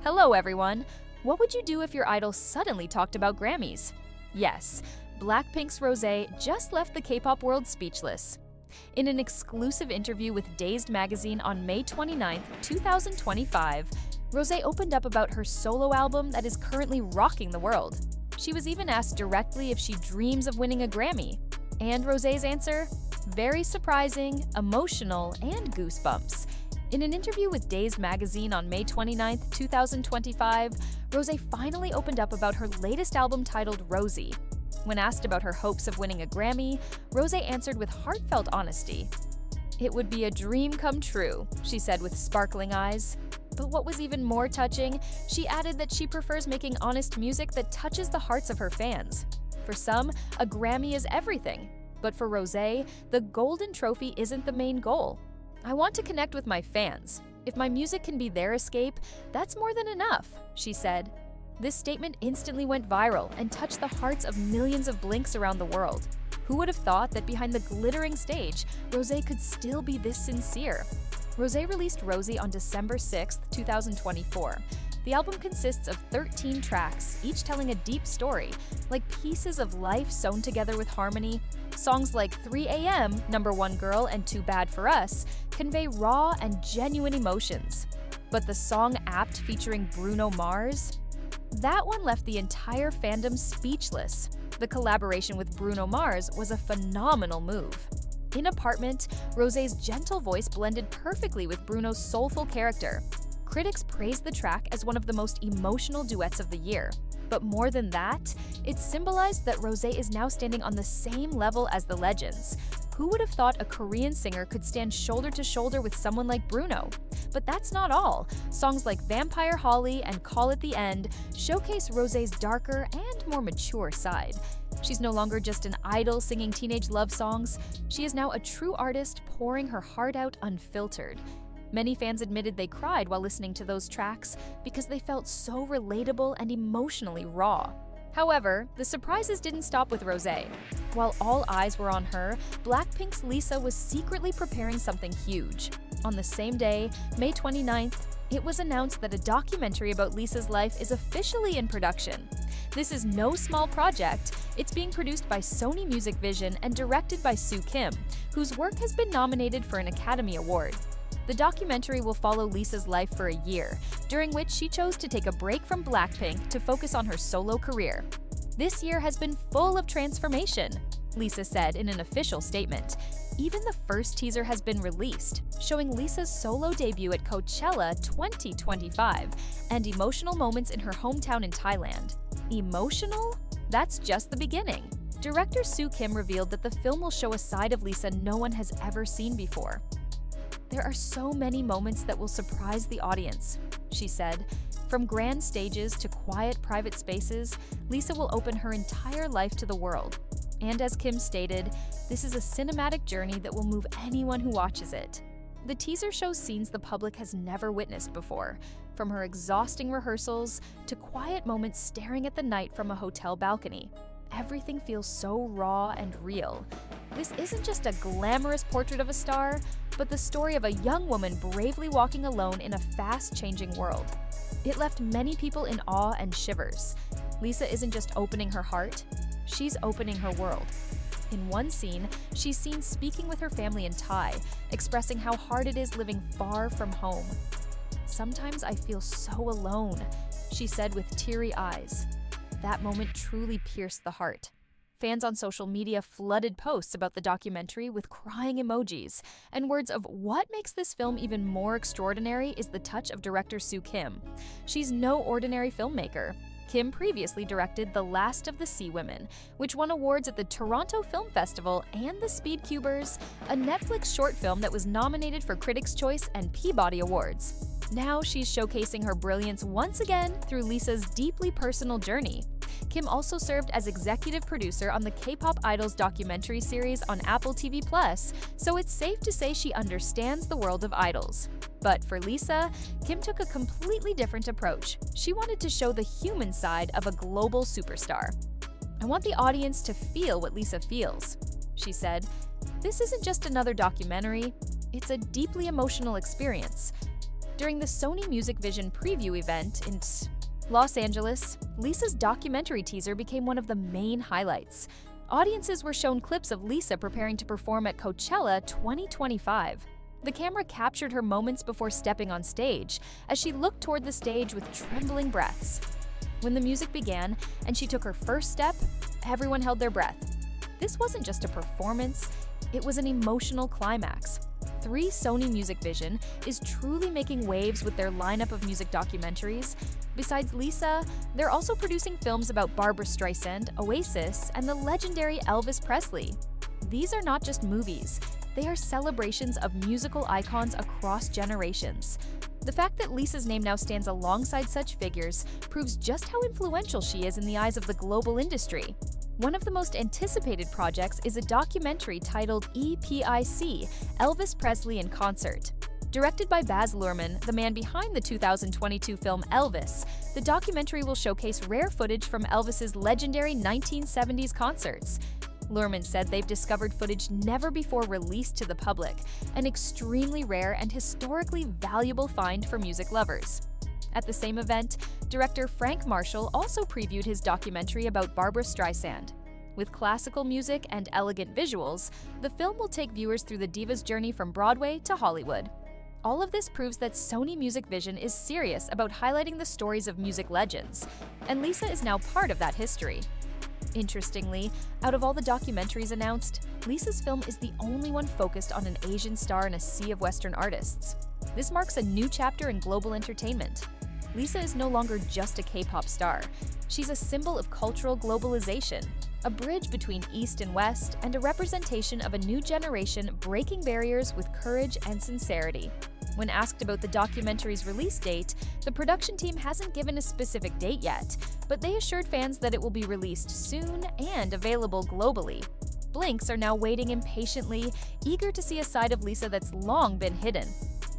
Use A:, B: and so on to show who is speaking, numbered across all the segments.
A: Hello everyone! What would you do if your idol suddenly talked about Grammys? Yes, BLACKPINK's Rosé just left the K-pop world speechless. In an exclusive interview with Dazed Magazine on May 29, 2025, Rosé opened up about her solo album that is currently rocking the world. She was even asked directly if she dreams of winning a Grammy. And Rosé's answer? Very surprising, emotional, and goosebumps. In an interview with Dazed Magazine on May 29, 2025, Rosé finally opened up about her latest album titled Rosie. When asked about her hopes of winning a Grammy, Rosé answered with heartfelt honesty. "It would be a dream come true," she said with sparkling eyes. But what was even more touching, she added that she prefers making honest music that touches the hearts of her fans. For some, a Grammy is everything. But for Rosé, the golden trophy isn't the main goal. "I want to connect with my fans. If my music can be their escape, that's more than enough," she said. This statement instantly went viral and touched the hearts of millions of Blinks around the world. Who would have thought that behind the glittering stage, Rosé could still be this sincere? Rosé released Rosie on December 6, 2024. The album consists of 13 tracks, each telling a deep story, like pieces of life sewn together with harmony. Songs like 3 AM, Number One Girl, and Too Bad for Us convey raw and genuine emotions. But the song Apt featuring Bruno Mars? That one left the entire fandom speechless. The collaboration with Bruno Mars was a phenomenal move. In Apartment, Rosé's gentle voice blended perfectly with Bruno's soulful character. Critics praised the track as one of the most emotional duets of the year. But more than that, it symbolized that Rosé is now standing on the same level as the legends. Who would have thought a Korean singer could stand shoulder to shoulder with someone like Bruno? But that's not all. Songs like Vampire Holly and Call It the End showcase Rosé's darker and more mature side. She's no longer just an idol singing teenage love songs. She is now a true artist pouring her heart out unfiltered. Many fans admitted they cried while listening to those tracks because they felt so relatable and emotionally raw. However, the surprises didn't stop with Rosé. While all eyes were on her, BLACKPINK's Lisa was secretly preparing something huge. On the same day, May 29th, it was announced that a documentary about Lisa's life is officially in production. This is no small project. It's being produced by Sony Music Vision and directed by Soo Kim, whose work has been nominated for an Academy Award. The documentary will follow Lisa's life for a year, during which she chose to take a break from BLACKPINK to focus on her solo career. "This year has been full of transformation," Lisa said in an official statement. Even the first teaser has been released, showing Lisa's solo debut at Coachella 2025 and emotional moments in her hometown in Thailand. Emotional? That's just the beginning. Director Soo Kim revealed that the film will show a side of Lisa no one has ever seen before. "There are so many moments that will surprise the audience," she said. From grand stages to quiet private spaces, Lisa will open her entire life to the world. And as Kim stated, this is a cinematic journey that will move anyone who watches it. The teaser shows scenes the public has never witnessed before, from her exhausting rehearsals to quiet moments staring at the night from a hotel balcony. Everything feels so raw and real. This isn't just a glamorous portrait of a star, but the story of a young woman bravely walking alone in a fast-changing world. It left many people in awe and shivers. Lisa isn't just opening her heart, she's opening her world. In one scene, she's seen speaking with her family in Thai, expressing how hard it is living far from home. "Sometimes I feel so alone," she said with teary eyes. That moment truly pierced the heart. Fans on social media flooded posts about the documentary with crying emojis and words of what makes this film even more extraordinary is the touch of director Soo Kim. She's no ordinary filmmaker. Kim previously directed The Last of the Sea Women, which won awards at the Toronto Film Festival and The Speedcubers, a Netflix short film that was nominated for Critics' Choice and Peabody Awards. Now she's showcasing her brilliance once again through Lisa's deeply personal journey. Kim also served as executive producer on the K-pop Idols documentary series on Apple TV+, so it's safe to say she understands the world of idols. But for Lisa, Kim took a completely different approach. She wanted to show the human side of a global superstar. "I want the audience to feel what Lisa feels," she said. "This isn't just another documentary, it's a deeply emotional experience. During the Sony Music Vision preview event in Los Angeles, Lisa's documentary teaser became one of the main highlights. Audiences were shown clips of Lisa preparing to perform at Coachella 2025. The camera captured her moments before stepping on stage, as she looked toward the stage with trembling breaths. When the music began and she took her first step, everyone held their breath. This wasn't just a performance, it was an emotional climax. 3 Sony Music Vision is truly making waves with their lineup of music documentaries. Besides Lisa, they're also producing films about Barbra Streisand, Oasis, and the legendary Elvis Presley. These are not just movies, they are celebrations of musical icons across generations. The fact that Lisa's name now stands alongside such figures proves just how influential she is in the eyes of the global industry. One of the most anticipated projects is a documentary titled EPIC, Elvis Presley in Concert. Directed by Baz Luhrmann, the man behind the 2022 film Elvis, the documentary will showcase rare footage from Elvis's legendary 1970s concerts. Luhrmann said they've discovered footage never before released to the public, an extremely rare and historically valuable find for music lovers. At the same event, director Frank Marshall also previewed his documentary about Barbra Streisand. With classical music and elegant visuals, the film will take viewers through the diva's journey from Broadway to Hollywood. All of this proves that Sony Music Vision is serious about highlighting the stories of music legends, and Lisa is now part of that history. Interestingly, out of all the documentaries announced, Lisa's film is the only one focused on an Asian star in a sea of Western artists. This marks a new chapter in global entertainment. Lisa is no longer just a K-pop star. She's a symbol of cultural globalization, a bridge between East and West, and a representation of a new generation breaking barriers with courage and sincerity. When asked about the documentary's release date, the production team hasn't given a specific date yet, but they assured fans that it will be released soon and available globally. Blinks are now waiting impatiently, eager to see a side of Lisa that's long been hidden.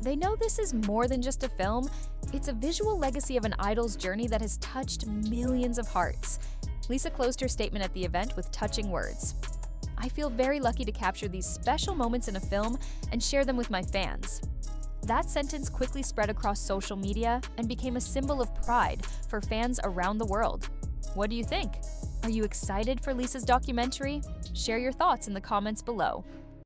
A: They know this is more than just a film, it's a visual legacy of an idol's journey that has touched millions of hearts. Lisa closed her statement at the event with touching words. "I feel very lucky to capture these special moments in a film and share them with my fans." That sentence quickly spread across social media and became a symbol of pride for fans around the world. What do you think? Are you excited for Lisa's documentary? Share your thoughts in the comments below.